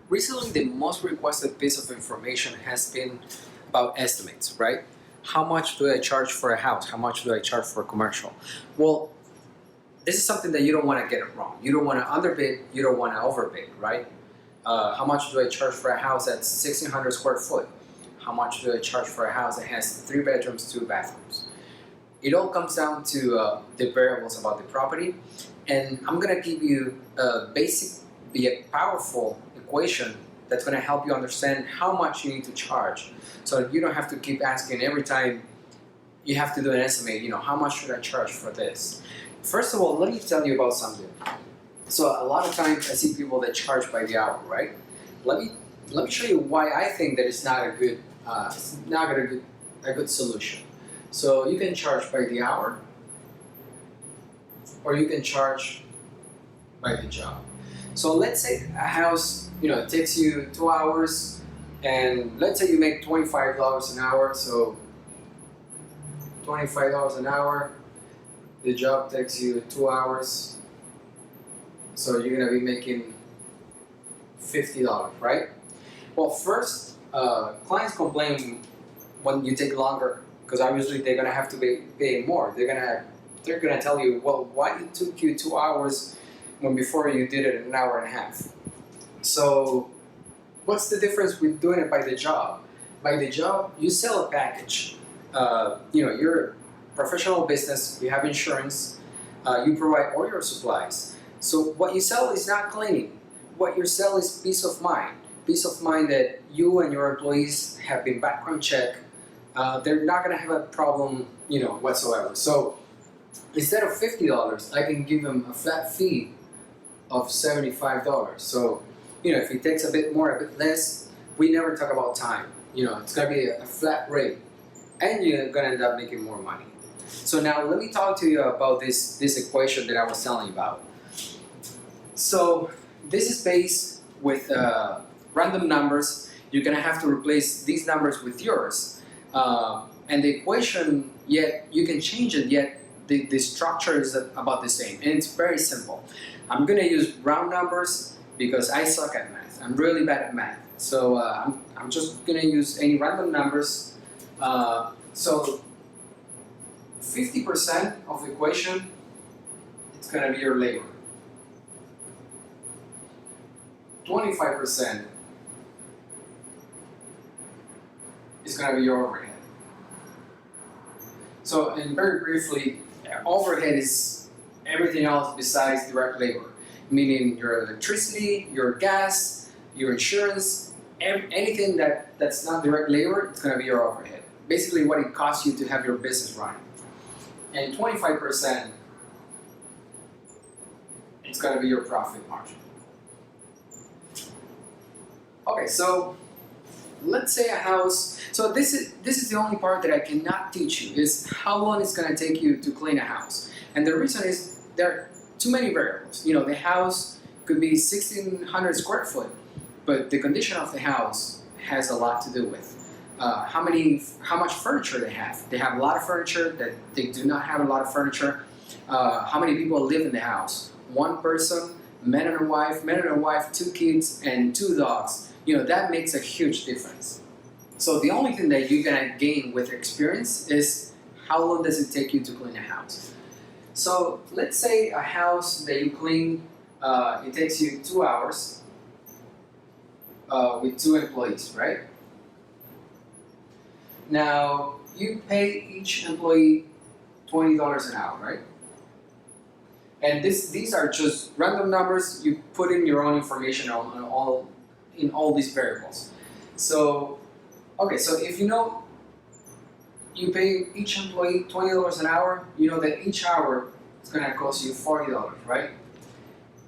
Recently, the most requested piece of information has been about estimates, right? How much do I charge for a house? How much do I charge for a commercial? Well, this is something that you don't want to get it wrong. You don't want to underbid, you don't want to overbid, right? How much do I charge for a house that's 1,600 square foot? How much do I charge for a house that has 3 bedrooms, 2 bathrooms? It all comes down to the variables about the property, and I'm gonna give you a basic, be a powerful equation that's gonna help you understand how much you need to charge, so you don't have to keep asking every time you have to do an estimate. How much should I charge for this? First of all, let me tell you about something. So a lot of times I see people that charge by the hour, right? Let me show you why I think that it's not a good, a good solution. So you can charge by the hour, or you can charge by the job. So let's say a house, it takes you 2 hours, and let's say you make $25 an hour. So $25 an hour, the job takes you 2 hours. So you're gonna be making $50, right? Well, first, clients complain when you take longer, because obviously they're gonna have to pay more. They're gonna tell you, well, why it took you 2 hours when before you did it in an hour and a half? So, what's the difference with doing it by the job? By the job, you sell a package. You're a professional business. You have insurance. You provide all your supplies. So what you sell is not cleaning. What you sell is peace of mind. Peace of mind that you and your employees have been background checked. They're not going to have a problem, whatsoever. So instead of $50, I can give them a flat fee of $75. So, if it takes a bit more, a bit less, we never talk about time. It's going to be a flat rate, and you're going to end up making more money. So now let me talk to you about this equation that I was telling you about. So this is based with random numbers. You're going to have to replace these numbers with yours. And the equation, yet you can change it, yet the structure is about the same. And it's very simple. I'm going to use round numbers because I suck at math. I'm really bad at math. So I'm just going to use any random numbers. So 50% of the equation, it's going to be your labor. 25% is going to be your overhead. So, and very briefly, overhead is everything else besides direct labor, meaning your electricity, your gas, your insurance, anything that's not direct labor, it's going to be your overhead. Basically what it costs you to have your business running. And 25%, it's going to be your profit margin. Okay, so let's say a house. So this is the only part that I cannot teach you, is how long it's going to take you to clean a house. And the reason is there are too many variables. The house could be 1,600 square foot, but the condition of the house has a lot to do with how much furniture they have. They have a lot of furniture, that they do not have a lot of furniture. How many people live in the house? One person, man and a wife, 2 kids, and 2 dogs. That makes a huge difference. So the only thing that you're gonna gain with experience is how long does it take you to clean a house. So let's say a house that you clean, it takes you 2 hours with 2 employees, right? Now you pay each employee $20 an hour, right? And these are just random numbers. You put in your own information in all these variables. So, okay, so if you pay each employee $20 an hour, that each hour is going to cost you $40, right?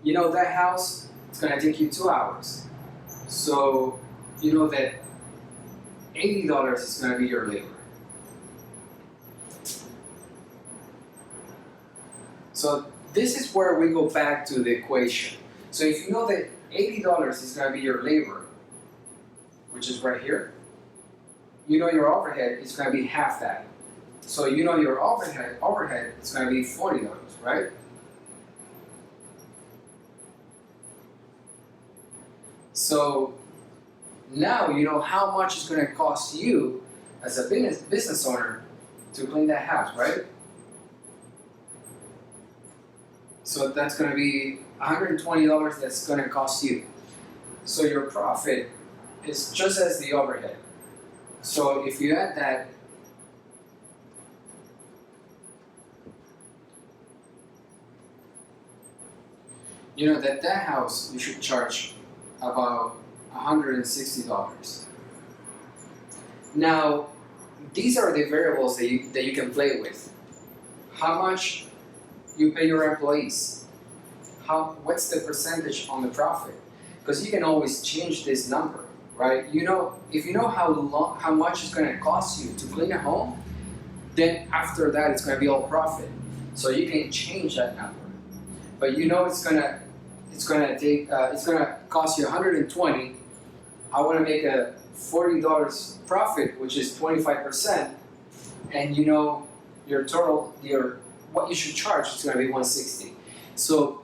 That house is going to take you 2 hours. So, that $80 is going to be your labor. So this is where we go back to the equation. So if you know that $80 is going to be your labor, which is right here, your overhead is going to be half that. So your overhead is going to be $40, right? So now you know how much it's going to cost you as a business owner to clean that house, right? So that's going to be $120 that's going to cost you. So your profit is just as the overhead. So if you add that, you know that house you should charge about $160. Now, these are the variables that you can play with. How much you pay your employees? What's the percentage on the profit? Because you can always change this number, right? You know, if you know how much it's going to cost you to clean a home, then after that it's going to be all profit. So you can change that number. But you know it's gonna cost you 120. I want to make a $40 profit, which is 25%, and you know what you should charge is going to be 160. So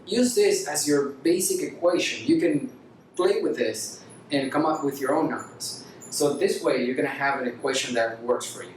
use this as your basic equation. You can play with this and come up with your own numbers. So this way you're going to have an equation that works for you.